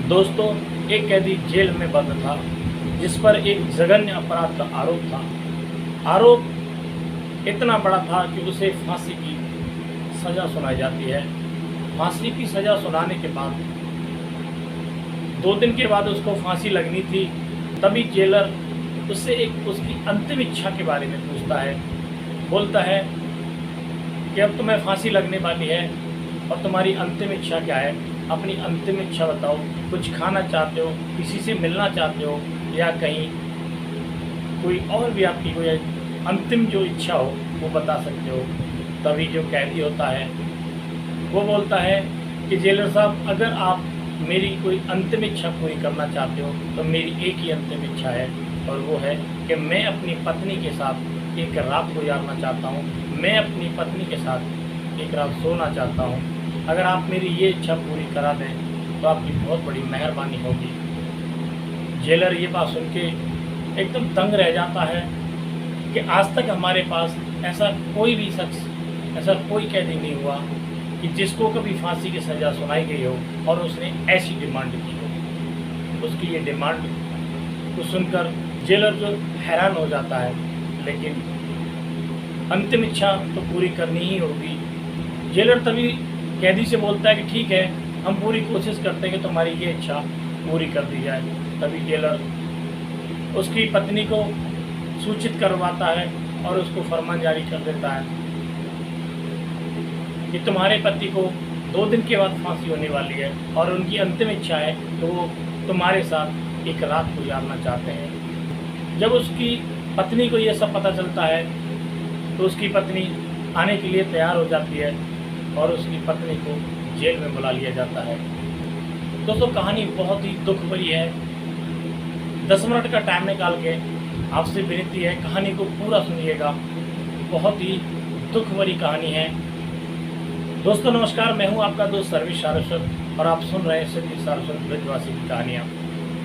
दोस्तों, एक कैदी जेल में बंद था जिस पर एक जघन्य अपराध का आरोप था। आरोप इतना बड़ा था कि उसे फांसी की सज़ा सुनाई जाती है। फांसी की सज़ा सुनाने के बाद 2 दिन के बाद उसको फांसी लगनी थी। तभी जेलर उससे एक उसकी अंतिम इच्छा के बारे में पूछता है। बोलता है कि अब तुम्हें फांसी लगने वाली है और तुम्हारी अंतिम इच्छा क्या है? अपनी अंतिम इच्छा बताओ। कुछ खाना चाहते हो, किसी से मिलना चाहते हो, या कहीं कोई और भी आपकी कोई अंतिम जो इच्छा हो वो बता सकते हो। तभी जो कैदी होता है वो बोलता है कि जेलर साहब, अगर आप मेरी कोई अंतिम इच्छा पूरी करना चाहते हो तो मेरी एक ही अंतिम इच्छा है, और वो है कि मैं अपनी पत्नी के साथ एक रात गुजारना चाहता हूँ। मैं अपनी पत्नी के साथ एक रात सोना चाहता हूँ। अगर आप मेरी ये इच्छा पूरी करा दें तो आपकी बहुत बड़ी मेहरबानी होगी। जेलर ये बात सुन के एकदम दंग रह जाता है कि आज तक हमारे पास ऐसा कोई भी शख्स, ऐसा कोई कैदी नहीं हुआ कि जिसको कभी फांसी की सज़ा सुनाई गई हो और उसने ऐसी डिमांड की हो। उसकी ये डिमांड को सुनकर जेलर जो हैरान हो जाता है, लेकिन अंतिम इच्छा तो पूरी करनी ही होगी। जेलर तभी कैदी से बोलता है कि ठीक है, हम पूरी कोशिश करते हैं कि तुम्हारी ये इच्छा पूरी कर दी जाए। तभी जेलर उसकी पत्नी को सूचित करवाता है और उसको फरमान जारी कर देता है कि तुम्हारे पति को 2 दिन के बाद फांसी होने वाली है और उनकी अंतिम इच्छा है तो वो तुम्हारे साथ एक रात गुजारना चाहते हैं। जब उसकी पत्नी को ये सब पता चलता है तो उसकी पत्नी आने के लिए तैयार हो जाती है और उसकी पत्नी को जेल में बुला लिया जाता है। दोस्तों, कहानी बहुत ही दुख भरी है। 10 मिनट का टाइम निकाल के आपसे विनती है, कहानी को पूरा सुनिएगा। बहुत ही दुख भरी कहानी है। दोस्तों नमस्कार, मैं हूं आपका दोस्त सर्विस सारस्वत और आप सुन रहे हैं सिद्धि सारस्वत ब्रजवासी की कहानियाँ।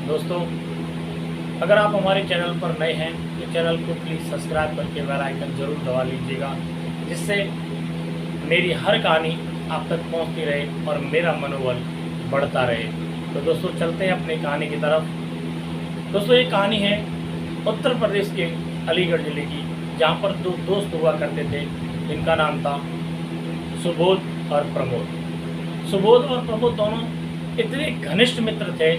दोस्तों, अगर आप हमारे चैनल पर नए हैं तो चैनल को प्लीज़ सब्सक्राइब करके बेल आइकन ज़रूर दबा लीजिएगा, जिससे मेरी हर कहानी आप तक पहुंचती रहे और मेरा मनोबल बढ़ता रहे। तो दोस्तों चलते हैं अपनी कहानी की तरफ। दोस्तों, ये कहानी है उत्तर प्रदेश के अलीगढ़ ज़िले की, जहाँ पर 2 दोस्त हुआ करते थे जिनका नाम था सुबोध और प्रमोद। सुबोध और प्रमोद दोनों इतने घनिष्ठ मित्र थे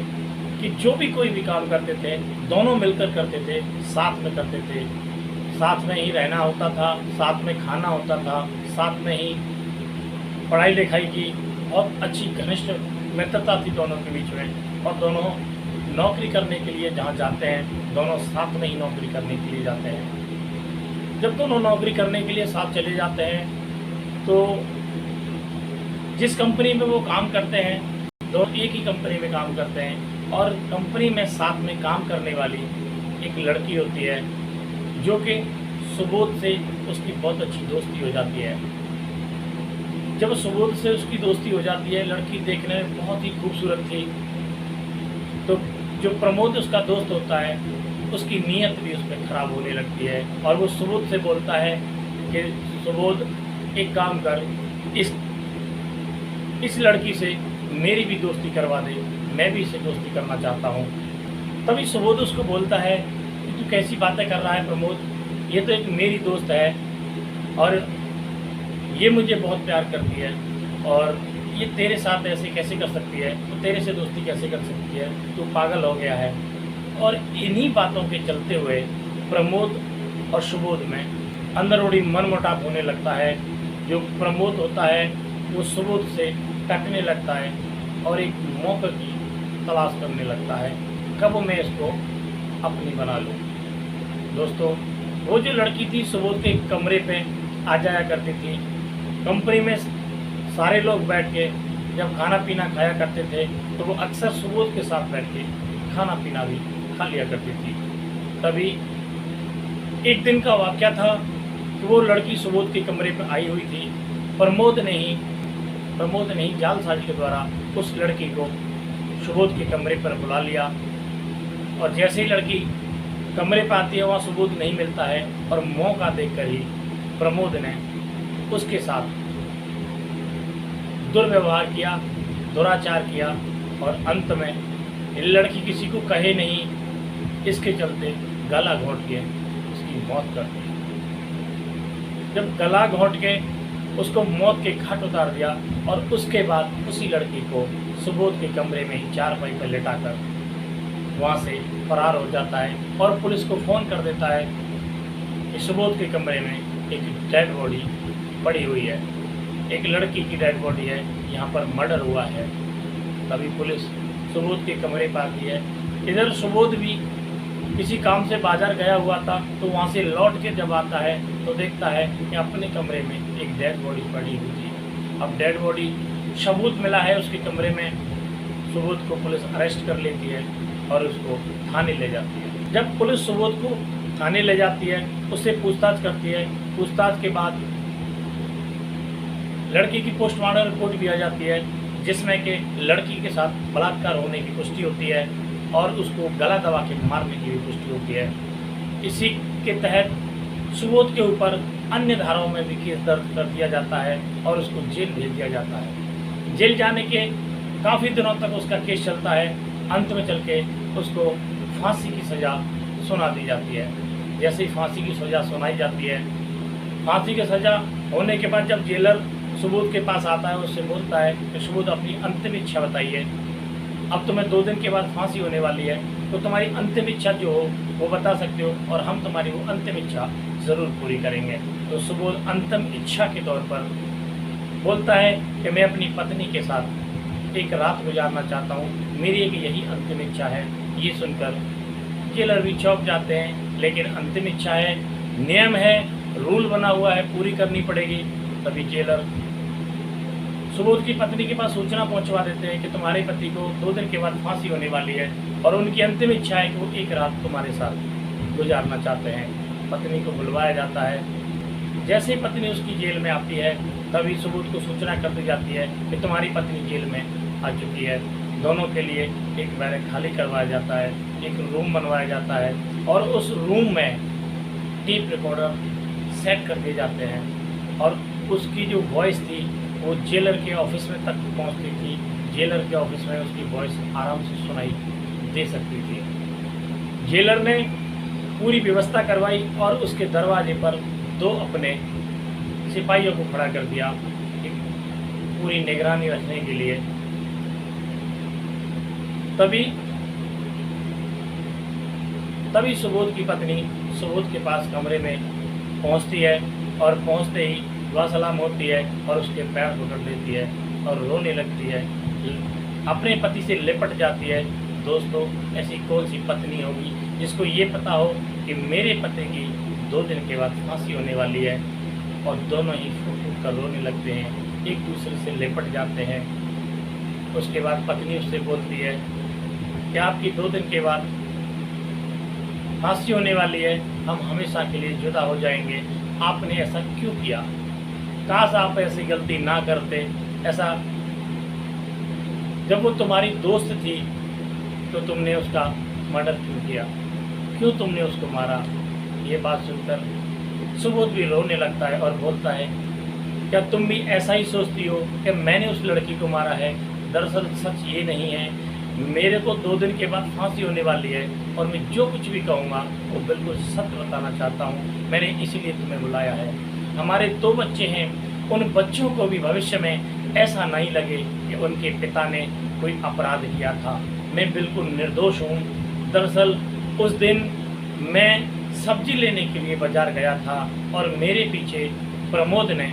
कि जो भी कोई भी काम करते थे दोनों मिलकर करते थे, साथ में करते थे। साथ में ही रहना होता था, साथ में खाना होता था, साथ में ही पढ़ाई लिखाई की बहुत अच्छी घनिष्ठ मित्रता थी दोनों के बीच में। और दोनों नौकरी करने के लिए जहाँ जाते हैं दोनों साथ में ही नौकरी करने के लिए जाते हैं। जब दोनों नौकरी करने के लिए साथ चले जाते हैं तो जिस कंपनी में वो काम करते हैं दोनों एक ही कंपनी में काम करते हैं, और कंपनी में साथ में काम करने वाली एक लड़की होती है जो कि सुबोध से उसकी बहुत अच्छी दोस्ती हो जाती है। जब सुबोध से उसकी दोस्ती हो जाती है, लड़की देखने में बहुत ही खूबसूरत थी, तो जो प्रमोद उसका दोस्त होता है उसकी नीयत भी उसमें ख़राब होने लगती है और वो सुबोध से बोलता है कि सुबोध, एक काम कर, इस लड़की से मेरी भी दोस्ती करवा दे, मैं भी इससे दोस्ती करना चाहता हूँ। तभी सुबोध उसको बोलता है कि तू कैसी बातें कर रहा है प्रमोद, ये तो एक मेरी दोस्त है और ये मुझे बहुत प्यार करती है, और ये तेरे साथ ऐसे कैसे कर सकती है, तो तेरे से दोस्ती कैसे कर सकती है, तू पागल हो गया है। और इन्हीं बातों के चलते हुए प्रमोद और सुबोध में अंदरूनी मनमुटाव होने लगता है। जो प्रमोद होता है वो सुबोध से टकने लगता है और एक मौके की तलाश करने लगता है, कब मैं इसको अपनी बना लूँ। दोस्तों, वो जो लड़की थी सुबोध के कमरे पे आ जाया करती थी। कंपनी में सारे लोग बैठ के जब खाना पीना खाया करते थे तो वो अक्सर सुबोध के साथ बैठ के खाना पीना भी खा लिया करती थी। तभी एक दिन का वाक़या था कि वो लड़की सुबोध के कमरे पर आई हुई थी। प्रमोद ने ही जालसाजी के द्वारा उस लड़की को सुबोध के कमरे पर बुला लिया, और जैसे ही लड़की कमरे पर आती है वहाँ सुबोध नहीं मिलता है, और मौका देखकर ही प्रमोद ने उसके साथ दुर्व्यवहार किया, दुराचार किया और अंत में ये लड़की किसी को कहे नहीं, इसके चलते गला घोंट के उसकी मौत कर दी। जब गला घोंट के उसको मौत के घाट उतार दिया और उसके बाद उसी लड़की को सुबोध के कमरे में ही चारपाई पर लेटाकर वहाँ से फरार हो जाता है और पुलिस को फ़ोन कर देता है कि सुबोध के कमरे में एक डेड बॉडी पड़ी हुई है, एक लड़की की डेड बॉडी है, यहाँ पर मर्डर हुआ है। तभी पुलिस सुबोध के कमरे पर आती है। इधर सुबोध भी किसी काम से बाजार गया हुआ था, तो वहाँ से लौट के जब आता है तो देखता है कि अपने कमरे में एक डेड बॉडी पड़ी हुई थी। अब डेड बॉडी सबूत मिला है उसके कमरे में। सुबोध को पुलिस अरेस्ट कर लेती है और उसको थाने ले जाती है। जब पुलिस सुबोध को थाने ले जाती है, उससे पूछताछ करती है। पूछताछ के बाद लड़की की पोस्टमार्टम रिपोर्ट भी आ जाती है, जिसमें कि लड़की के साथ बलात्कार होने की पुष्टि होती है और उसको गला दबा के मारने की भी पुष्टि होती है। इसी के तहत सुबोध के ऊपर अन्य धाराओं में भी केस दर्ज कर दिया जाता है और उसको जेल भेज दिया जाता है। जेल जाने के काफ़ी दिनों तक उसका केस चलता है। अंत में चल के उसको फांसी की सज़ा सुना दी जाती है। जैसे ही फांसी की सज़ा सुनाई जाती है, फांसी की सज़ा होने के बाद जब जेलर सुबोध के पास आता है, उससे बोलता है कि सुबोध अपनी अंतिम इच्छा बताइए। अब तुम्हें 2 दिन के बाद फांसी होने वाली है, तो तुम्हारी अंतिम इच्छा जो हो वो बता सकते हो और हम तुम्हारी वो अंतिम इच्छा ज़रूर पूरी करेंगे। तो सुबोध अंतिम इच्छा के तौर पर बोलता है कि मैं अपनी पत्नी के साथ एक रात गुजारना चाहता हूँ, मेरी एक यही अंतिम इच्छा है। ये सुनकर जेलर भी चौंक जाते हैं, लेकिन अंतिम इच्छा है, नियम है, रूल बना हुआ है, पूरी करनी पड़ेगी। तभी जेलर सुबोध की पत्नी के पास सूचना पहुंचवा देते हैं कि तुम्हारे पति को 2 दिन के बाद फांसी होने वाली है और उनकी अंतिम इच्छा है कि वो एक रात तुम्हारे साथ गुजारना चाहते हैं। पत्नी को बुलवाया जाता है। जैसे ही पत्नी उसकी जेल में आती है, तभी सुबोध को सूचना कर दी जाती है कि तुम्हारी पत्नी जेल में आ चुकी है। दोनों के लिए एक बैरक खाली करवाया जाता है, एक रूम बनवाया जाता है और उस रूम में टेप रिकॉर्डर सेट कर दिए जाते हैं और उसकी जो वॉइस थी वो जेलर के ऑफिस में तक पहुंचती थी। जेलर के ऑफिस में उसकी वॉइस आराम से सुनाई दे सकती थी। जेलर ने पूरी व्यवस्था करवाई और उसके दरवाजे पर 2 अपने सिपाहियों को खड़ा कर दिया पूरी निगरानी रखने के लिए। तभी सुबोध की पत्नी सुबोध के पास कमरे में पहुंचती है और पहुंचते ही दुआ सलाम होती है और उसके पैर पकड़ लेती है और रोने लगती है, अपने पति से लिपट जाती है। दोस्तों, ऐसी कौन सी पत्नी होगी जिसको ये पता हो कि मेरे पति की 2 दिन के बाद फांसी होने वाली है, और दोनों ही फूट कर रोने लगते हैं, एक दूसरे से लिपट जाते हैं। उसके बाद पत्नी उससे बोलती है कि आपकी 2 दिन के बाद फांसी होने वाली है, हम हमेशा के लिए जुदा हो जाएंगे, आपने ऐसा क्यों किया? काश आप ऐसी गलती ना करते। ऐसा जब वो तुम्हारी दोस्त थी तो तुमने उसका मर्डर क्यों किया? क्यों तुमने उसको मारा? ये बात सुनकर सुबोध भी रोने लगता है और बोलता है, क्या तुम भी ऐसा ही सोचती हो कि मैंने उस लड़की को मारा है? दरअसल सच ये नहीं है, मेरे को 2 दिन के बाद फांसी होने वाली है और मैं जो कुछ भी कहूँगा वो बिल्कुल सत्य बताना चाहता हूँ। मैंने इसीलिए तुम्हें बुलाया है। हमारे 2 बच्चे हैं, उन बच्चों को भी भविष्य में ऐसा नहीं लगे कि उनके पिता ने कोई अपराध किया था। मैं बिल्कुल निर्दोष हूँ। दरअसल उस दिन मैं सब्जी लेने के लिए बाजार गया था और मेरे पीछे प्रमोद ने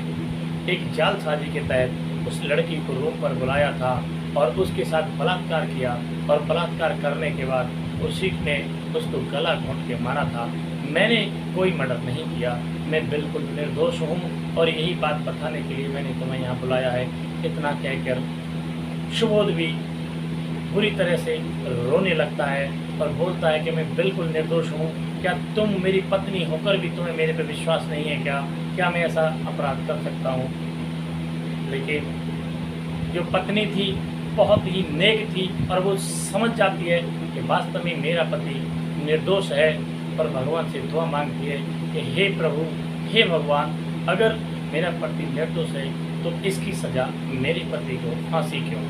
एक जालसाजी के तहत उस लड़की को रूम पर बुलाया था और उसके साथ बलात्कार किया, और बलात्कार करने के बाद उसी ने उसको गला घोंट के मारा था। मैंने कोई मर्डर नहीं किया, मैं बिल्कुल निर्दोष हूँ और यही बात बताने के लिए मैंने तुम्हें यहाँ बुलाया है। इतना कहकर सुबोध भी बुरी तरह से रोने लगता है और बोलता है कि मैं बिल्कुल निर्दोष हूँ। क्या तुम मेरी पत्नी होकर भी तुम्हें मेरे पे विश्वास नहीं है क्या? क्या मैं ऐसा अपराध कर सकता हूँ? लेकिन जो पत्नी थी बहुत ही नेक थी और वो समझ जाती है कि वास्तव में मेरा पति निर्दोष है, और भगवान से दुआ मांगती है कि हे प्रभु, हे भगवान, अगर मेरा पति निर्दोष है तो इसकी सज़ा मेरे पति को फांसी क्यों?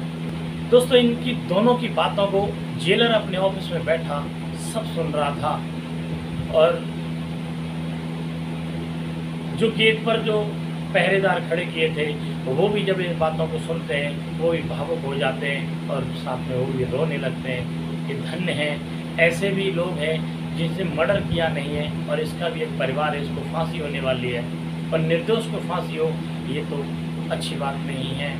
दोस्तों इनकी दोनों की बातों को जेलर अपने ऑफिस में बैठा सब सुन रहा था, और जो गेट पर जो पहरेदार खड़े किए थे वो भी जब इन बातों को सुनते हैं वो भी भावुक हो जाते हैं और साथ में वो भी रोने लगते हैं कि धन्य हैं, ऐसे भी लोग हैं जिनसे मर्डर किया नहीं है और इसका भी एक परिवार है, इसको फांसी होने वाली है, और निर्दोष को फांसी हो ये तो अच्छी बात नहीं है।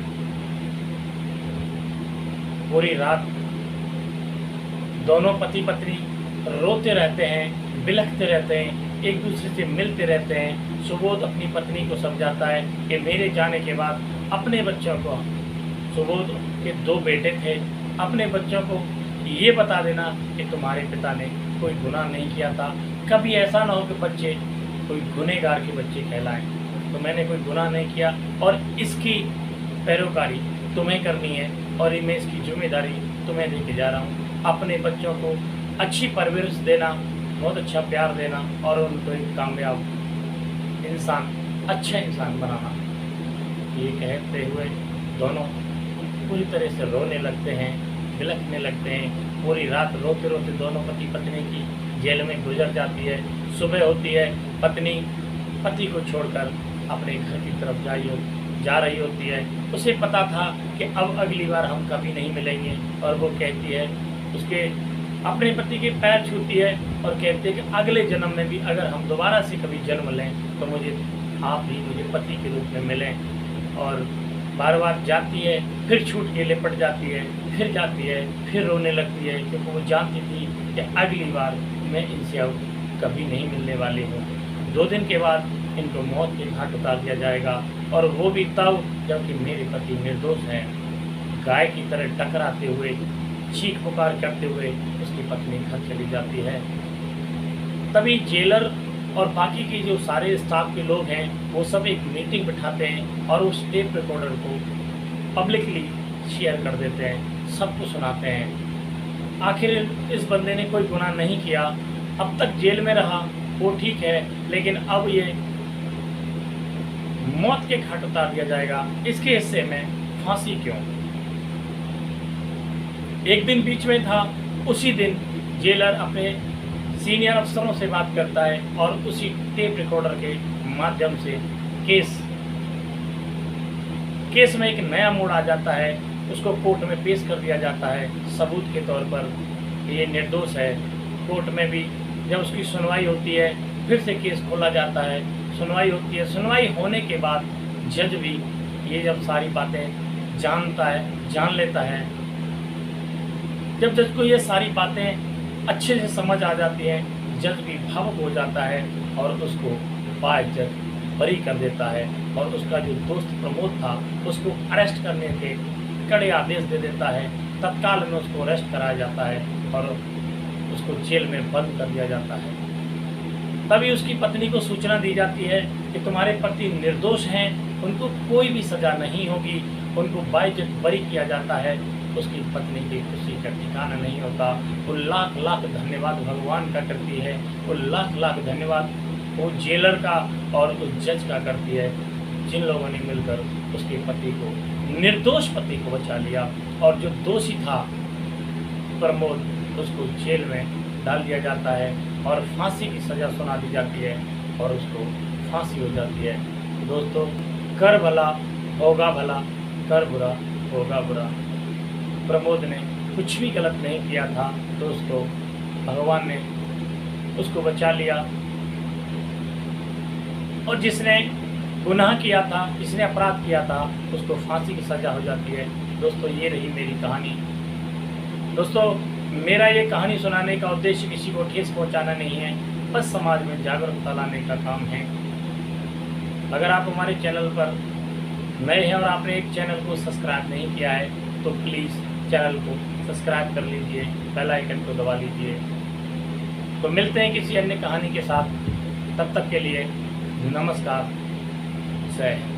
पूरी रात दोनों पति पत्नी रोते रहते हैं, बिलखते रहते हैं, एक दूसरे से मिलते रहते हैं। सुबोध अपनी पत्नी को समझाता है कि मेरे जाने के बाद अपने बच्चों को, सुबोध के 2 बेटे थे, अपने बच्चों को ये बता देना कि तुम्हारे पिता ने कोई गुनाह नहीं किया था, कभी ऐसा ना हो कि बच्चे कोई गुनहगार के बच्चे कहलाएं। तो मैंने कोई गुनाह नहीं किया और इसकी पैरोकारी तुम्हें करनी है और मैं इसकी जिम्मेदारी तुम्हें दे के जा रहा हूँ। अपने बच्चों को अच्छी परवरिश देना, बहुत अच्छा प्यार देना और उनको एक कामयाब इंसान, अच्छा इंसान बनाना। ये कहते हुए दोनों पूरी तरह से रोने लगते हैं, बिलखने लगते हैं। पूरी रात रोते रोते दोनों पति पत्नी की जेल में गुजर जाती है। सुबह होती है, पत्नी पति को छोड़कर अपने घर की तरफ जा रही होती है। उसे पता था कि अब अगली बार हम कभी नहीं मिलेंगे, और वो कहती है, उसके अपने पति के पैर छूती है और कहती है कि अगले जन्म में भी अगर हम दोबारा से कभी जन्म लें तो आप ही मुझे पति के रूप में मिलें। और बार बार जाती है, फिर छूट के लिपट जाती है, फिर जाती है, फिर रोने लगती है, क्योंकि वो जानती थी कि अगली बार मैं इनसे अब कभी नहीं मिलने वाली हूँ। 2 दिन के बाद इनको मौत के घाट उतार दिया जाएगा, और वो भी तब जबकि मेरे पति निर्दोष हैं। गाय की तरह टकराते हुए, चीख पुकार करते हुए उसकी पत्नी घर चली जाती है। तभी जेलर और बाकी के जो सारे स्टाफ के लोग हैं वो सब एक मीटिंग बिठाते हैं और उस टेप रिकॉर्डर को पब्लिकली शेयर कर देते हैं, सबको सुनाते हैं। आखिर इस बंदे ने कोई गुनाह नहीं किया, अब तक जेल में रहा वो ठीक है, लेकिन अब ये मौत के घाट उतार दिया जाएगा, इसके हिस्से में फांसी क्यों? एक दिन बीच में था, उसी दिन जेलर अपने सीनियर अफसरों से बात करता है और उसी टेप रिकॉर्डर के माध्यम से केस में एक नया मोड़ आ जाता है। उसको कोर्ट में पेश कर दिया जाता है सबूत के तौर पर ये निर्दोष है। कोर्ट में भी जब उसकी सुनवाई होती है फिर से केस खोला जाता है, सुनवाई होती है। सुनवाई होने के बाद जज भी ये जब सारी बातें जान लेता है, जब जज को ये सारी बातें अच्छे से समझ आ जाती है, जज भी भावुक हो जाता है और उसको बाइज्जत बरी कर देता है, और उसका जो दोस्त प्रमोद था उसको अरेस्ट करने के कड़े आदेश दे देता है। तत्काल में उसको अरेस्ट कराया जाता है और उसको जेल में बंद कर दिया जाता है। तभी उसकी पत्नी को सूचना दी जाती है कि तुम्हारे पति निर्दोष हैं, उनको कोई भी सज़ा नहीं होगी, उनको बाइज्जत बरी किया जाता है। उसकी पत्नी की खुशी का ठिकाना नहीं होता। वो लाख लाख धन्यवाद भगवान का करती है, वो लाख लाख धन्यवाद वो जेलर का और उस जज का करती है जिन लोगों ने मिलकर उसके पति को, निर्दोष पति को बचा लिया। और जो दोषी था प्रमोद, उसको जेल में डाल दिया जाता है और फांसी की सज़ा सुना दी जाती है और उसको फांसी हो जाती है। दोस्तों, कर भला होगा भला, कर बुरा होगा बुरा। प्रमोद ने कुछ भी गलत नहीं किया था, तो उसको भगवान ने उसको बचा लिया, और जिसने गुनाह किया था, जिसने अपराध किया था, उसको फांसी की सज़ा हो जाती है। दोस्तों, ये रही मेरी कहानी। दोस्तों, मेरा ये कहानी सुनाने का उद्देश्य किसी को ठेस पहुंचाना नहीं है, बस समाज में जागरूकता लाने का काम है। अगर आप हमारे चैनल पर नए हैं और आपने एक चैनल को सब्सक्राइब नहीं किया है तो प्लीज़ चैनल को सब्सक्राइब कर लीजिए, बेल आइकन को दबा लीजिए। तो मिलते हैं किसी अन्य कहानी के साथ, तब तक के लिए नमस्कार, जय हिंद।